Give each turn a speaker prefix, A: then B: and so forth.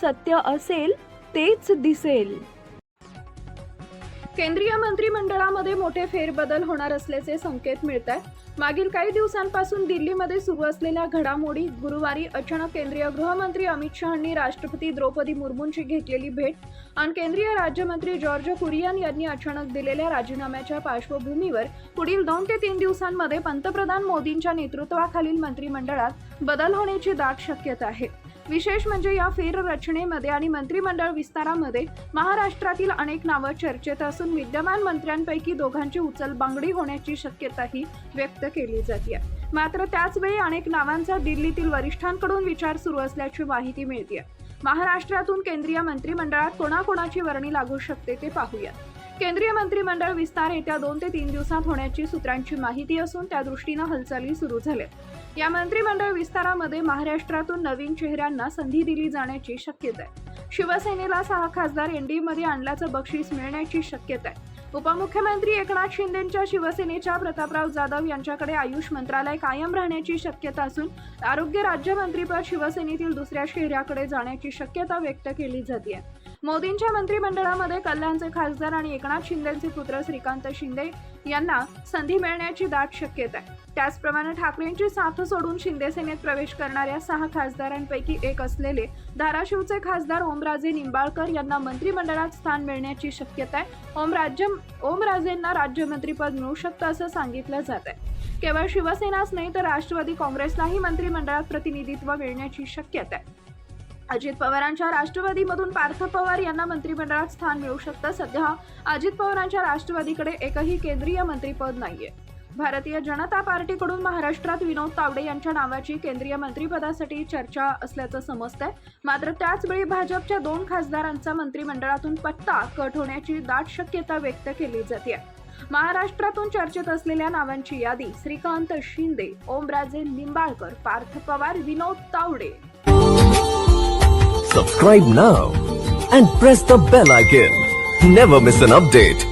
A: सत्य असेल तेच दिसेल. केंद्रीय मंत्रिमंडळामध्ये मोठे फेरबदल होणार असल्याचे संकेत मिळत आहेत. मागील काही दिवसांपासून दिल्लीमध्ये सुरू असलेल्या घडामोडी, गुरुवारी अचानक केंद्रीय गृहमंत्री अमित शहांनी राष्ट्रपती द्रौपदी मुर्मूंची घेतलेली भेट आणि केंद्रीय राज्यमंत्री जॉर्ज कुरियन यांनी अचानक दिलेल्या राजीनाम्याच्या पार्श्वभूमीवर पुढील 2 ते 3 दिवसांमध्ये पंतप्रधान मोदींच्या नेतृत्वाखालील मंत्रिमंडळात बदल होण्याची दाट शक्यता आहे. विशेष म्हणजे या फेररचनेमध्ये आणि मंत्रिमंडळ विस्तारामध्ये महाराष्ट्रातील अनेक नावं चर्चेत असून विद्यमान मंत्र्यांपैकी दोघांची उचलबांगडी होण्याची शक्यताही व्यक्त केली जाते. मात्र त्याचवेळी अनेक नावांचा दिल्लीतील वरिष्ठांकडून विचार सुरू असल्याची माहिती मिळते. महाराष्ट्रातून केंद्रीय मंत्रिमंडळात कोणाकोणाची वर्णी लागू शकते ते पाहूया. केंद्रीय मंत्रिमंडळ विस्तार येत्या 2 ते 3 दिवसात होण्याची सूत्रांची माहिती असून त्या दृष्टीनं हालचाली सुरू झाल्या. या मंत्रिमंडळ विस्तारामध्ये महाराष्ट्रातून नवीन चेहऱ्यांना संधी दिली जाण्याची शक्यता आहे. शिवसेनेला 6 खासदार एनडीएमध्ये आणल्याचं बक्षीस मिळण्याची शक्यता आहे. उपमुख्यमंत्री एकनाथ शिंदेंच्या शिवसेनेच्या प्रतापराव जाधव यांच्याकडे आयुष मंत्रालय कायम राहण्याची शक्यता असून आरोग्य राज्यमंत्रीपद शिवसेनेतील दुसऱ्या चेहऱ्याकडे जाण्याची शक्यता व्यक्त केली जाते. मोदींच्या मंत्रिमंडळामध्ये कल्याणचे खासदार आणि एकनाथ शिंदेंचे पुत्र श्रीकांत शिंदे यांना संधी मिळण्याची दाट शक्यता आहे. त्याचप्रमाणे ठाकरेंची साथ सोडून शिंदे सेनेत प्रवेश करणाऱ्या 6 खासदारांपैकी एक असलेले धाराशिवचे खासदार ओमराजे निंबाळकर यांना मंत्रिमंडळात स्थान मिळण्याची शक्यता आहे. ओमराजेंना राज्यमंत्रीपद मिळू शकतं असं सांगितलं जात आहे. केवळ शिवसेनाच नाही तर राष्ट्रवादी काँग्रेसलाही मंत्रिमंडळात प्रतिनिधित्व मिळण्याची शक्यता आहे. अजित पवारांच्या राष्ट्रवादीमधून पार्थ पवार यांना मंत्रिमंडळात स्थान मिळू शकतं. सध्या अजित पवारांच्या राष्ट्रवादीकडे एकही केंद्रीय मंत्रिपद नाहीये. भारतीय जनता पार्टीकडून महाराष्ट्रात विनोद तावडे यांच्या नावाची केंद्रीय मंत्रिपदासाठी चर्चा असल्याचं समजतंय. मात्र त्याचवेळी भाजपच्या 2 खासदारांचा मंत्रिमंडळातून पत्ता कट होण्याची दाट शक्यता व्यक्त केली जाते. महाराष्ट्रातून चर्चेत असलेल्या नावांची यादी: Shrikant Shinde, Omraje Nimbalkar, Parth Pawar, Vinod Tawde.
B: Subscribe now and press the bell icon. Never miss an update.